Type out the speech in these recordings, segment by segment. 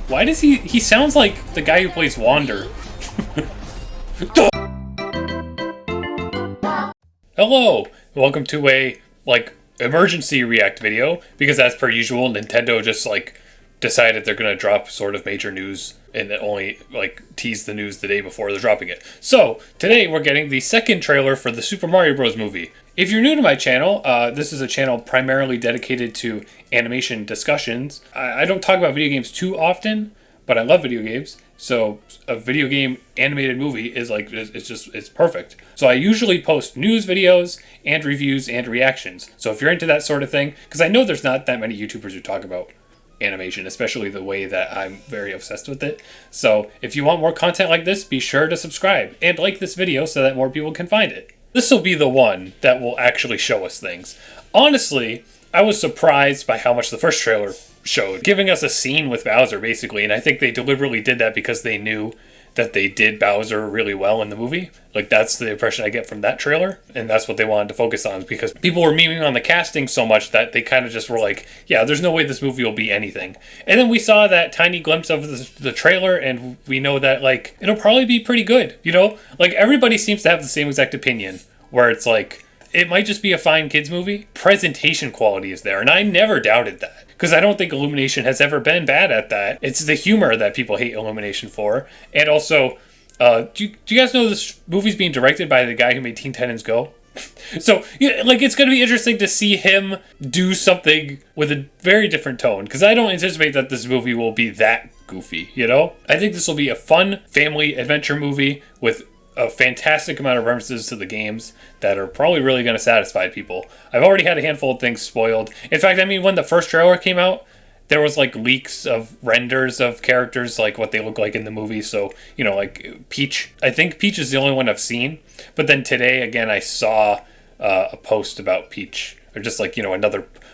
Why does he sounds like the guy who plays Wander. Hello, welcome to a, emergency react video, because as per usual, Nintendo just, decided they're gonna drop sort of major news and only, tease the news the day before they're dropping it. So, today we're getting the second trailer for the Super Mario Bros. Movie. If you're new to my channel, this is a channel primarily dedicated to animation discussions. I don't talk about video games too often, but I love video games. So a video game animated movie is it's perfect. So I usually post news videos and reviews and reactions. So if you're into that sort of thing, because I know there's not that many YouTubers who talk about animation, especially the way that I'm very obsessed with it. So if you want more content like this, be sure to subscribe and like this video so that more people can find it. This will be the one that will actually show us things. Honestly, I was surprised by how much the first trailer showed, giving us a scene with Bowser basically, and I think they deliberately did that because they knew that they did Bowser really well in the movie. That's the impression I get from that trailer, and that's what they wanted to focus on, because people were memeing on the casting so much that they kind of just were like, yeah, there's no way this movie will be anything. And then we saw that tiny glimpse of the trailer, and we know that it'll probably be pretty good, everybody seems to have the same exact opinion, where it's it might just be a fine kids movie. Presentation quality is there, and I never doubted that. Because I don't think Illumination has ever been bad at that. It's the humor that people hate Illumination for. And also, do you guys know this movie's being directed by the guy who made Teen Titans Go? So, it's going to be interesting to see him do something with a very different tone. Because I don't anticipate that this movie will be that goofy, I think this will be a fun family adventure movie with a fantastic amount of references to the games that are probably really going to satisfy people. I've already had a handful of things spoiled. In fact, when the first trailer came out, there was leaks of renders of characters, what they look like in the movie. So, Peach. I think Peach is the only one I've seen. But then today, again, I saw a post about Peach. Or just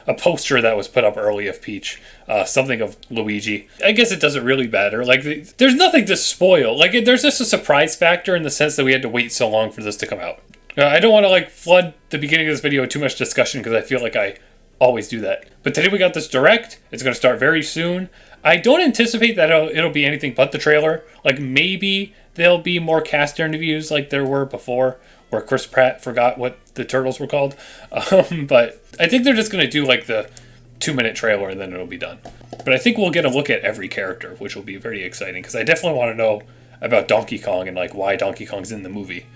a poster that was put up early of Peach. Something of Luigi. I guess it doesn't really matter. There's nothing to spoil. There's just a surprise factor in the sense that we had to wait so long for this to come out. I don't want to flood the beginning of this video with too much discussion, because I feel like I always do that. But today we got this direct. It's going to start very soon. I don't anticipate that it'll be anything but the trailer. Maybe there'll be more cast interviews like there were before, where Chris Pratt forgot what the turtles were called. But I think they're just going to do the 2-minute trailer and then it'll be done. But I think we'll get a look at every character, which will be very exciting, because I definitely want to know about Donkey Kong and why Donkey Kong's in the movie.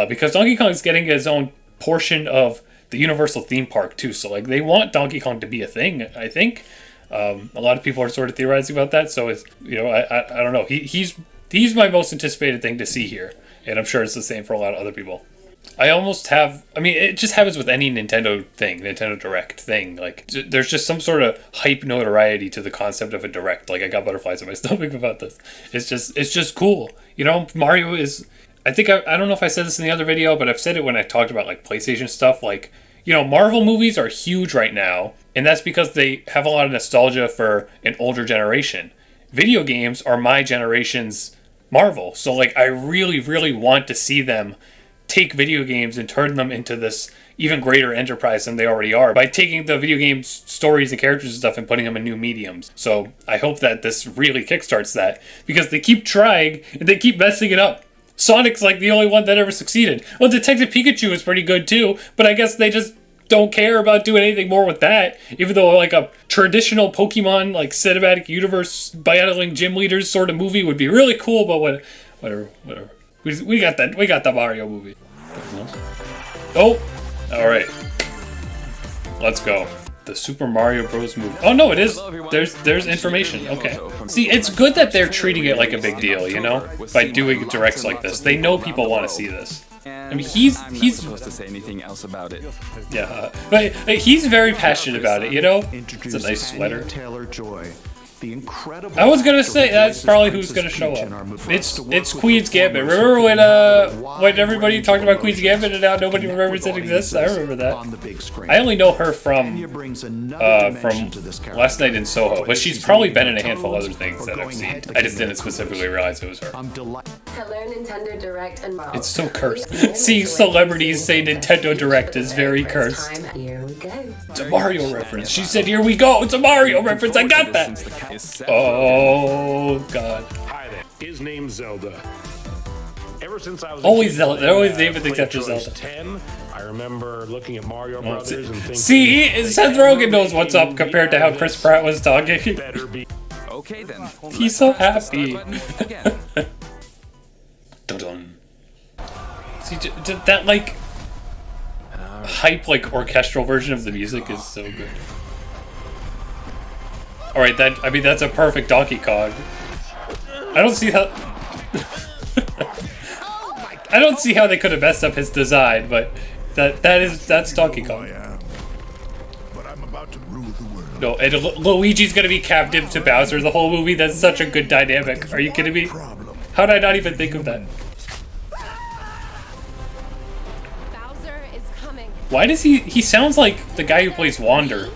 Because Donkey Kong's getting his own portion of the Universal theme park too. So they want Donkey Kong to be a thing, I think. A lot of people are sort of theorizing about that. So it's, I don't know. He's my most anticipated thing to see here. And I'm sure it's the same for a lot of other people. It just happens with any Nintendo Direct thing. There's just some sort of hype notoriety to the concept of a Direct. I got butterflies in my stomach about this. It's just cool. Mario is, I think, I don't know if I said this in the other video, but I've said it when I talked about PlayStation stuff. Marvel movies are huge right now, and that's because they have a lot of nostalgia for an older generation. Video games are my generation's Marvel. So I really, really want to see them take video games and turn them into this even greater enterprise than they already are, by taking the video game stories and characters and stuff and putting them in new mediums. So I hope that this really kickstarts that, because they keep trying and they keep messing it up. Sonic's the only one that ever succeeded. Well, Detective Pikachu is pretty good too, but I guess they just don't care about doing anything more with that, even though a traditional Pokemon cinematic universe battling gym leaders sort of movie would be really cool. But whatever. We got the Mario movie. Oh, all right. Let's go. The Super Mario Bros. Movie. Oh no, it is. There's information. Okay. See, it's good that they're treating it like a big deal, by doing directs like this. They know people want to see this. He's supposed to say anything else about it. Yeah, but he's very passionate about it. It's a nice sweater. I was gonna say that's probably who's gonna show up. It's Queen's Gambit. Remember when everybody talked about Queen's Gambit and now nobody remembers it exists? I remember that. I only know her from Last Night in Soho, but she's probably been in a handful of other things that I've seen. I just didn't specifically realize it was her. Hello, Nintendo Direct and Marvel. It's so cursed. Seeing celebrities say Nintendo Direct is very cursed. Here we go. It's a Mario reference. She said, "Here we go." It's a Mario reference. I got that. Oh, is named Zelda. Ever since I was always Zelda. They always name it except for Zelda. 10, I remember looking at Mario Brothers and thinking... See, Seth Rogan knows what's up compared to how Chris Pratt was talking. Okay then. He's so happy. Dun-dun. See, that like hype, like orchestral version of the music is so good. All right, that's a perfect Donkey Kong. I don't see how. I don't see how they could have messed up his design, but that's Donkey Kong. But I'm about to rule the world. No, and Luigi's gonna be captive to Bowser the whole movie. That's such a good dynamic. Are you kidding me? How did I not even think of that? Bowser is coming. Why does he sounds like the guy who plays Wander.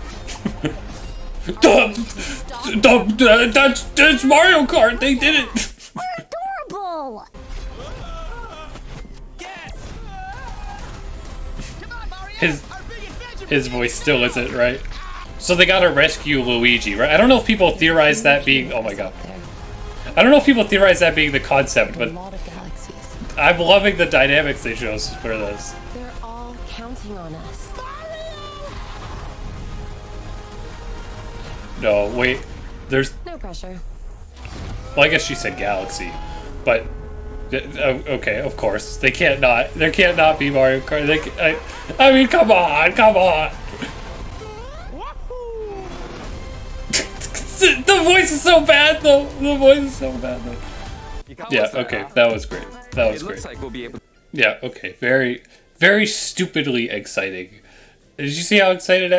That's Mario Kart. They did it. We're adorable. His voice still isn't right. So they gotta rescue Luigi, right? I don't know if people theorize that being. Oh my god. I don't know if people theorize that being the concept, but I'm loving the dynamics they show for this. They're all counting on us. No, wait. There's. No pressure. Well, I guess she said galaxy, but okay, of course they can't not. There can't not be Mario Kart. I mean, come on. The voice is so bad, though. Yeah. Okay, that was great. That was great. Looks like we'll be able. Yeah. Okay. Very, very stupidly exciting. Did you see how excited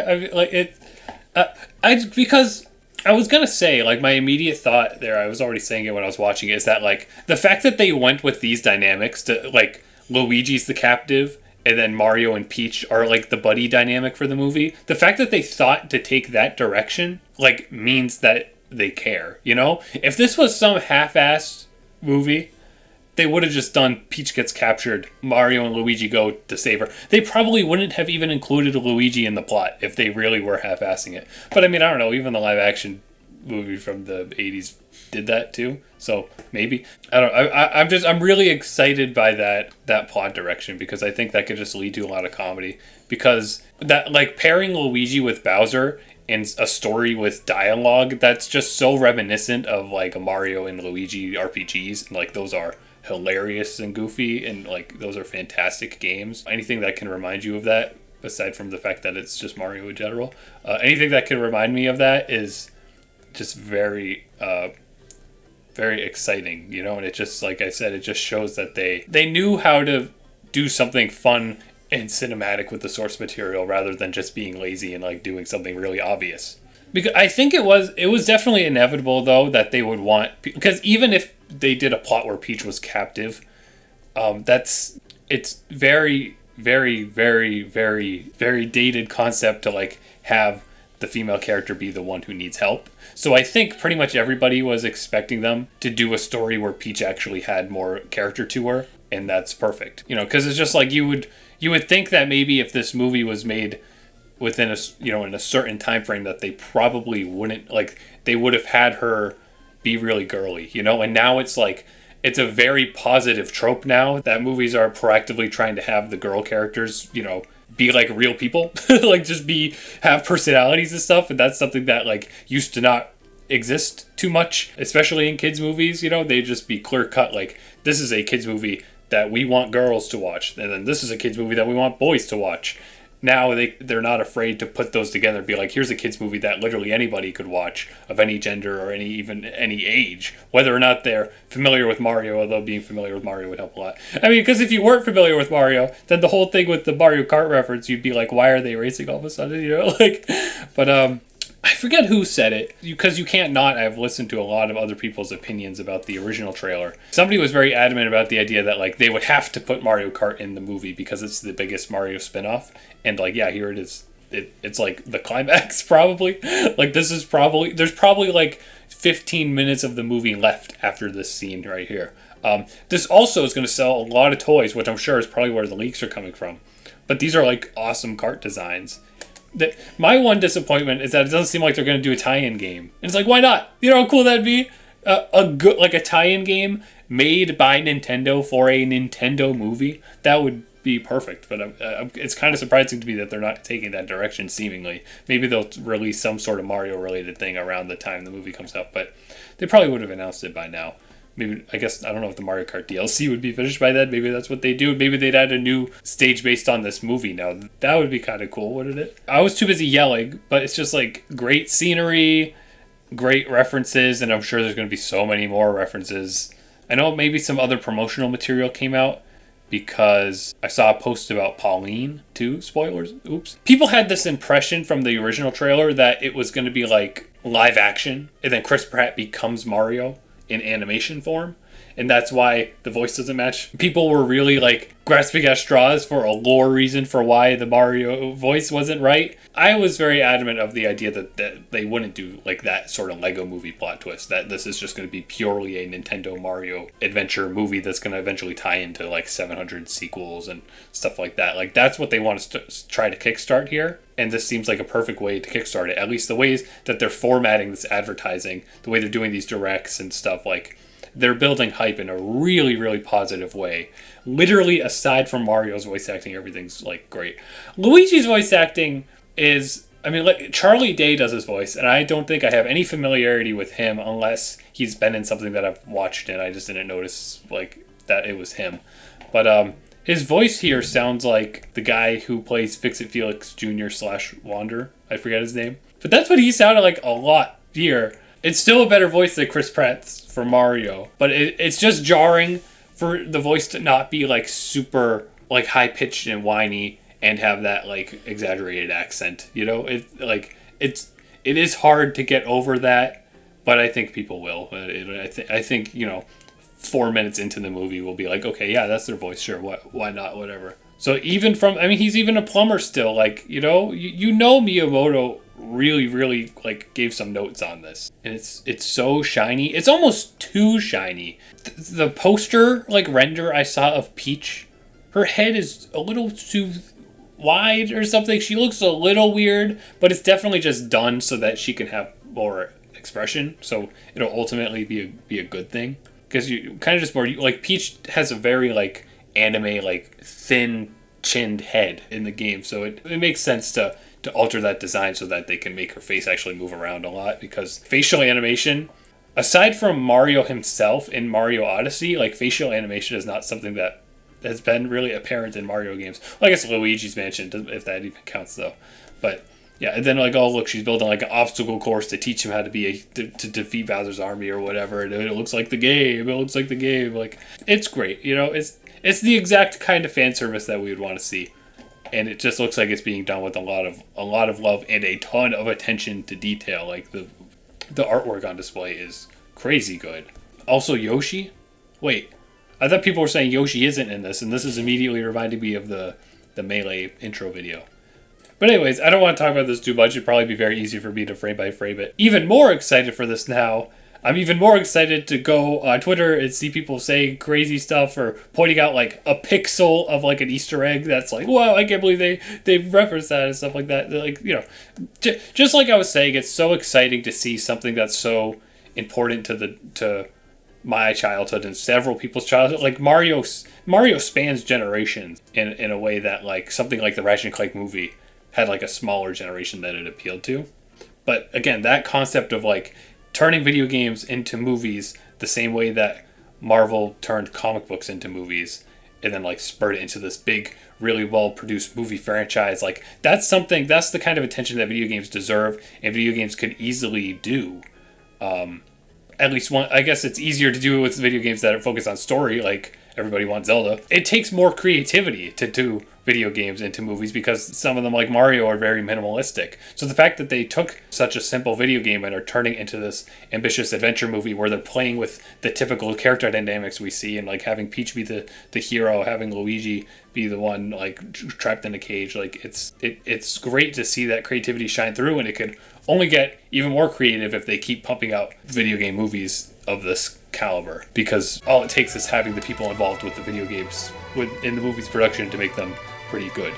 because I was gonna say, like, my immediate thought there, I was already saying it when I was watching it, is that, like, the fact that they went with these dynamics to, like, Luigi's the captive and then Mario and Peach are, like, the buddy dynamic for the movie, the fact that they thought to take that direction, like, means that they care, you know? If this was some half-assed movie, they would have just done Peach gets captured, Mario and Luigi go to save her. They probably wouldn't have even included Luigi in the plot if they really were half-assing it. But I mean, I don't know, even the live-action movie from the 80s did that too. So maybe. I don't know. I'm really excited by that plot direction because I think that could just lead to a lot of comedy. Because that, like, pairing Luigi with Bowser in a story with dialogue, that's just so reminiscent of, like, a Mario and Luigi RPGs. And, like, those are hilarious and goofy, and, like, those are fantastic games. Anything that can remind you of that, aside from the fact that it's just Mario in general, anything that can remind me of that is just very very exciting, you know. And it just, like I said, it just shows that they knew how to do something fun and cinematic with the source material rather than just being lazy and, like, doing something really obvious. Because I think it was definitely inevitable, though, that they would want, because even if they did a plot where Peach was captive, it's very, very, very, very, very dated concept to, like, have the female character be the one who needs help. So I think pretty much everybody was expecting them to do a story where Peach actually had more character to her, and that's perfect. You know, because it's just like you would think that maybe if this movie was made within in a certain time frame, that they probably wouldn't, like, they would have had her be really girly, you know. And now it's like, it's a very positive trope now that movies are proactively trying to have the girl characters, you know, be like real people, like just have personalities and stuff. And that's something that, like, used to not exist too much, especially in kids movies. You know, they just be clear cut, like, this is a kids movie that we want girls to watch, and then this is a kids movie that we want boys to watch. Now they're not afraid to put those together and be like, here's a kids movie that literally anybody could watch, of any gender or any age, whether or not they're familiar with Mario, although being familiar with Mario would help a lot. I mean, because if you weren't familiar with Mario, then the whole thing with the Mario Kart reference, you'd be like, why are they racing all of a sudden, you know? Like, but I forget who said it, because you can't not. I've listened to a lot of other people's opinions about the original trailer. Somebody was very adamant about the idea that, like, they would have to put Mario Kart in the movie because it's the biggest Mario spinoff. And, like, yeah, here it is. It's like the climax, probably. Like, there's probably like 15 minutes of the movie left after this scene right here. This also is going to sell a lot of toys, which I'm sure is probably where the leaks are coming from. But these are, like, awesome kart designs. My one disappointment is that it doesn't seem like they're going to do a tie-in game. And it's like, why not? You know how cool that'd be? a good, like a tie-in game made by Nintendo for a Nintendo movie, that would be perfect. But it's kind of surprising to me that they're not taking that direction, seemingly. Maybe they'll release some sort of Mario-related thing around the time the movie comes out, but they probably would have announced it by now. Maybe, I guess, I don't know if the Mario Kart DLC would be finished by then. Maybe that's what they do. Maybe they'd add a new stage based on this movie now. That would be kind of cool, wouldn't it? I was too busy yelling, but it's just like great scenery, great references, and I'm sure there's going to be so many more references. I know maybe some other promotional material came out because I saw a post about Pauline too. Spoilers. Oops. People had this impression from the original trailer that it was going to be like live action, and then Chris Pratt becomes Mario in animation form, and that's why the voice doesn't match. People were really like grasping at straws for a lore reason for why the Mario voice wasn't right. I was very adamant of the idea that they wouldn't do like that sort of Lego movie plot twist, that this is just going to be purely a Nintendo Mario adventure movie that's going to eventually tie into like 700 sequels and stuff like that. Like that's what they want to try to kickstart here, and this seems like a perfect way to kickstart it. At least the ways that they're formatting this advertising, the way they're doing these directs and stuff, like they're building hype in a really, really positive way. Literally, aside from Mario's voice acting, everything's like great. Luigi's voice acting is, I mean, like Charlie Day does his voice, and I don't think I have any familiarity with him unless he's been in something that I've watched and I just didn't notice like that it was him. But his voice here sounds like the guy who plays Fix-It Felix Jr. / Wander. I forget his name. But that's what he sounded like a lot here. It's still a better voice than Chris Pratt's for Mario, but it's just jarring for the voice to not be like super like high pitched and whiny and have that like exaggerated accent. You know, it is hard to get over that, but I think people will. I think, you know, 4 minutes into the movie we'll be like, okay, yeah, that's their voice, sure, why not, whatever. So even from, I mean, he's even a plumber still, like, you know Miyamoto really, really like gave some notes on this, and it's so shiny. It's almost too shiny. The poster like render I saw of Peach, her head is a little too wide or something. She looks a little weird, but it's definitely just done so that she can have more expression, so it'll ultimately be a good thing, because you kind of just more like Peach has a very like anime like thin chinned head in the game, so it makes sense to alter that design so that they can make her face actually move around a lot, because facial animation, aside from Mario himself in Mario Odyssey, like facial animation is not something that has been really apparent in Mario games. Well, I guess Luigi's Mansion, if that even counts though. But yeah, and then like, oh look, she's building like an obstacle course to teach him how to to defeat Bowser's army or whatever, and it looks like the game. Like, it's great, you know. It's the exact kind of fan service that we would want to see. And it just looks like it's being done with a lot of love and a ton of attention to detail. Like the artwork on display is crazy good. Also Yoshi? Wait, I thought people were saying Yoshi isn't in this, and this is immediately reminding me of the Melee intro video. But anyways, I don't want to talk about this too much. It'd probably be very easy for me to frame by frame it. Even more excited for this now. I'm even more excited to go on Twitter and see people saying crazy stuff or pointing out like a pixel of like an Easter egg that's like, wow, I can't believe they referenced that and stuff like that. They're like, you know, just like I was saying, it's so exciting to see something that's so important to my childhood and several people's childhood. Like Mario spans generations in a way that like something like the Ratchet and Clank movie had like a smaller generation that it appealed to. But again, that concept of like turning video games into movies the same way that Marvel turned comic books into movies and then like spurred it into this big, really well produced movie franchise, like that's the kind of attention that video games deserve and video games could easily do. At least one, I guess it's easier to do it with video games that are focused on story, like everybody wants Zelda. It takes more creativity to do video games into movies because some of them, like Mario, are very minimalistic. So the fact that they took such a simple video game and are turning into this ambitious adventure movie where they're playing with the typical character dynamics we see, and like having Peach be the hero, having Luigi be the one like trapped in a cage, like it's great to see that creativity shine through, and it could only get even more creative if they keep pumping out video game movies of this caliber, because all it takes is having the people involved with the video games in the movie's production to make them pretty good.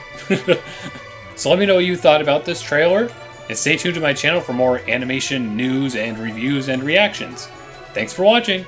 So let me know what you thought about this trailer, and stay tuned to my channel for more animation news and reviews and reactions. Thanks for watching.